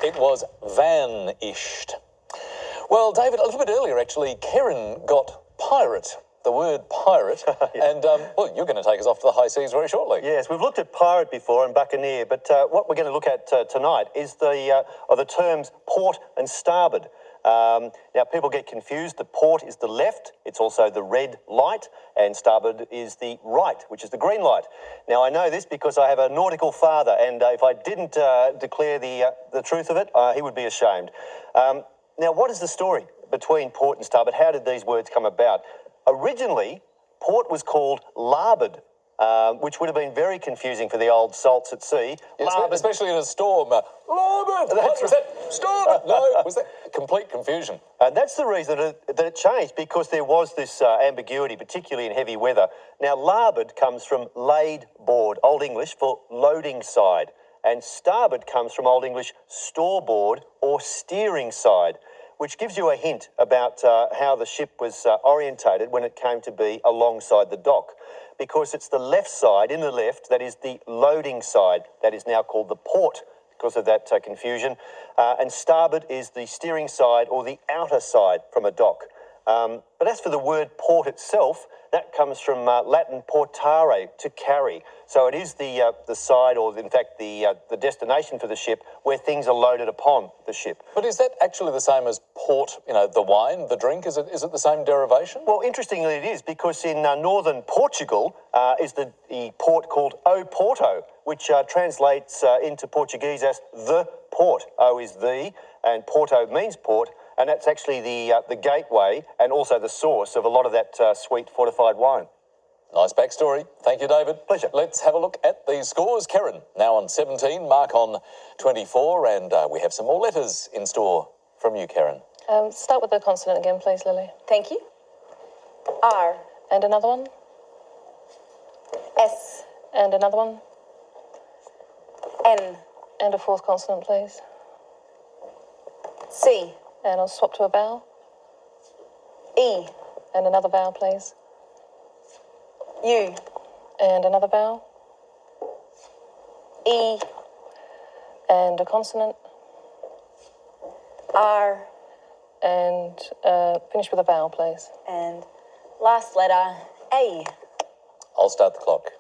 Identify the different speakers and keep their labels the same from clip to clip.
Speaker 1: It was vanished. Well, David, a little bit earlier, actually, Karen got pirate, the word pirate, and, well, you're going to take us off to the high seas very shortly.
Speaker 2: Yes, we've looked at pirate before and buccaneer, but what we're going to look at tonight is the terms port and starboard. Now, people get confused. The port is the left. It's also the red light, and starboard is the right, which is the green light. Now, I know this because I have a nautical father, and if I didn't declare the truth of it, he would be ashamed. Now, what is the story between port and starboard? How did these words come about? Originally, port was called larboard, which would have been very confusing for the old salts at sea.
Speaker 1: Yes, especially in a storm. Larboard! What was that? Starboard! No, was that complete confusion?
Speaker 2: And that's the reason that it changed, because there was this ambiguity, particularly in heavy weather. Now, larboard comes from laid board, Old English for loading side, and starboard comes from Old English starboard or steering side, which gives you a hint about how the ship was orientated when it came to be alongside the dock, because it's the left side, in the left, that is the loading side, that is now called the port because of that confusion, and starboard is the steering side or the outer side from a dock. But as for the word port itself, that comes from Latin portare, to carry. So it is the side, or in fact the destination for the ship, where things are loaded upon the ship.
Speaker 1: But is that actually the same as port, you know, the wine, the drink? Is it the same derivation?
Speaker 2: Well, interestingly it is, because in northern Portugal is the port called O Porto, which translates into Portuguese as the port. O is the, and Porto means port. And that's actually the gateway and also the source of a lot of that sweet fortified wine.
Speaker 1: Nice backstory. Thank you, David.
Speaker 2: Pleasure.
Speaker 1: Let's have a look at these scores. Karen, now on 17, Mark on 24, and we have some more letters in store from you, Karen.
Speaker 3: Start with the consonant again, please, Lily.
Speaker 4: Thank you. R.
Speaker 3: And another one.
Speaker 4: S.
Speaker 3: And another one.
Speaker 4: N.
Speaker 3: And a fourth consonant, please.
Speaker 4: C.
Speaker 3: And I'll swap to a vowel.
Speaker 4: E.
Speaker 3: And another vowel, please.
Speaker 4: U.
Speaker 3: And another vowel.
Speaker 4: E.
Speaker 3: And a consonant.
Speaker 4: R.
Speaker 3: And finish with a vowel, please.
Speaker 4: And last letter, A.
Speaker 1: I'll start the clock.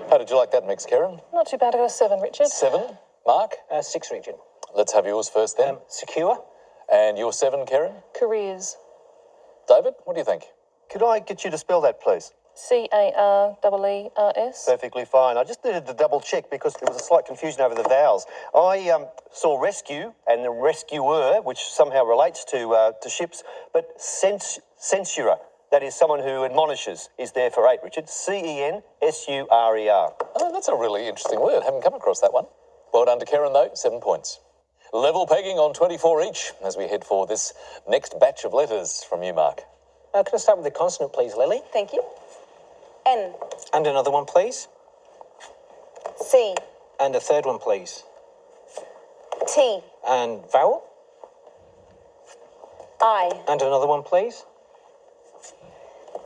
Speaker 1: How did you like that mix, Karen?
Speaker 3: Not too bad. I got a 7, Richard.
Speaker 1: 7. Mark?
Speaker 5: 6, Richard.
Speaker 1: Let's have yours first then.
Speaker 5: Secure.
Speaker 1: And your 7, Karen?
Speaker 3: Careers.
Speaker 1: David, what do you think?
Speaker 2: Could I get you to spell that, please?
Speaker 3: C-A-R-E-E-R-S.
Speaker 2: Perfectly fine. I just needed to double check because there was a slight confusion over the vowels. I saw rescue and the rescuer, which somehow relates to ships, but censurer, that is someone who admonishes, is there for 8, Richard. C-E-N-S-U-R-E-R.
Speaker 1: Oh, that's a really interesting word. Haven't come across that one. Well done to Karen, though. 7 points. Level pegging on 24 each as we head for this next batch of letters from you, Mark.
Speaker 5: Can I start with the consonant, please, Lily?
Speaker 4: Thank you. N.
Speaker 5: And another one, please.
Speaker 4: C.
Speaker 5: And a third one, please.
Speaker 4: T.
Speaker 5: And vowel.
Speaker 4: I.
Speaker 5: And another one, please.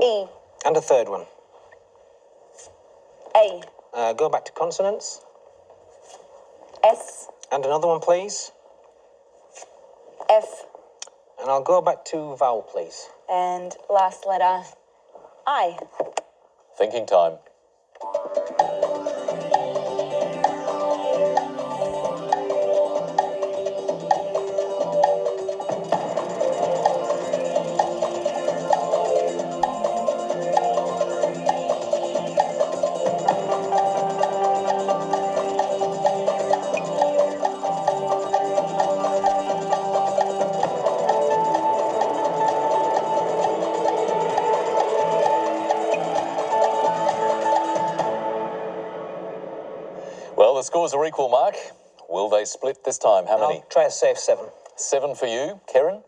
Speaker 4: E.
Speaker 5: And a third one.
Speaker 4: A.
Speaker 5: Go back to consonants.
Speaker 4: S.
Speaker 5: And another one, please.
Speaker 4: F.
Speaker 5: And I'll go back to vowel, please.
Speaker 4: And last letter, I.
Speaker 1: Thinking time. Well, the scores are equal, Mark. Will they split this time? How many?
Speaker 5: I'll try a safe 7.
Speaker 1: 7 for you. Karen?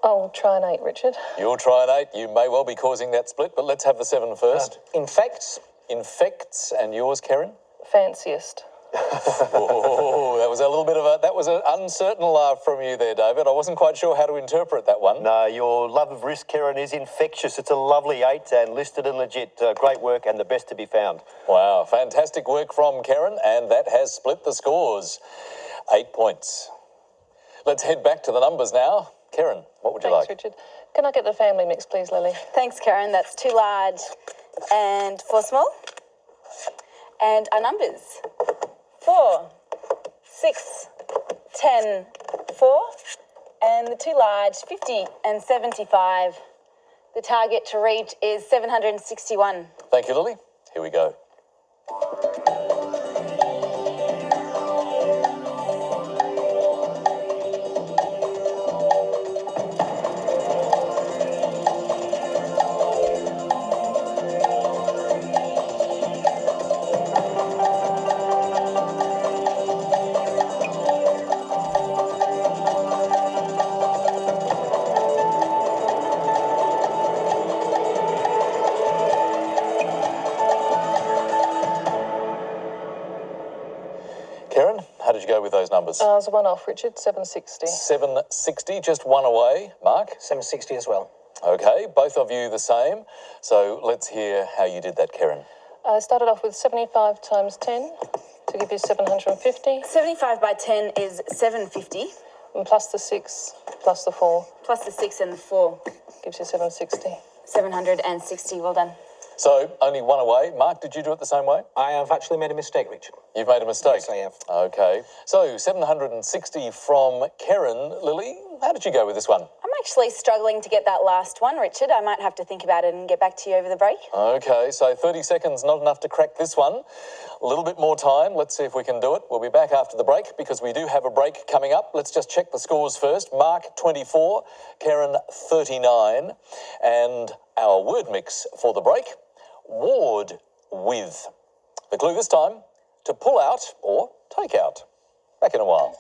Speaker 3: I'll try an 8, Richard.
Speaker 1: You'll try an 8. You may well be causing that split, but let's have the 7 first.
Speaker 5: Infects.
Speaker 1: Infects, and yours, Karen?
Speaker 3: Fanciest.
Speaker 1: Oh, that was a little bit of that was an uncertain laugh from you there, David. I wasn't quite sure how to interpret that one.
Speaker 2: No, your love of risk, Karen, is infectious. It's a lovely 8 and listed and legit. Great work and the best to be found.
Speaker 1: Wow, fantastic work from Karen, and that has split the scores. 8 points. Let's head back to the numbers now. Karen, what would you
Speaker 3: Thanks,
Speaker 1: like?
Speaker 3: Richard. Can I get the family mix, please, Lily?
Speaker 4: Thanks, Karen. That's 2 large and 4 small. And our numbers: 4, 6, 10, 4. And the 2 large, 50 and 75. The target to reach is 761.
Speaker 1: Thank you, Lily. Here we go. Karen, how did you go with those numbers?
Speaker 3: It was a one-off, Richard, 760.
Speaker 1: 760, just one away. Mark?
Speaker 5: 760 as well.
Speaker 1: Okay, both of you the same. So let's hear how you did that, Karen.
Speaker 3: I started off with 75 times 10 to give you 750,
Speaker 4: 75 by 10 is 750,
Speaker 3: and plus the 6, plus the 4,
Speaker 4: plus the 6 and the 4,
Speaker 3: gives you 760.
Speaker 4: 760. Well done.
Speaker 1: So only one away. Mark, did you do it the same way?
Speaker 5: I have actually made a mistake, Richard.
Speaker 1: You've made a mistake.
Speaker 5: Yes, I have.
Speaker 1: Okay. So 760 from Karen. Lily, how did you go with this one?
Speaker 4: I'm actually struggling to get that last one, Richard. I might have to think about it and get back to you over the break.
Speaker 1: Okay, so 30 seconds, not enough to crack this one. A little bit more time. Let's see if we can do it. We'll be back after the break because we do have a break coming up. Let's just check the scores first. Mark, 24. Karen, 39. And our word mix for the break, ward with. The clue this time, to pull out or take out. Back in a while.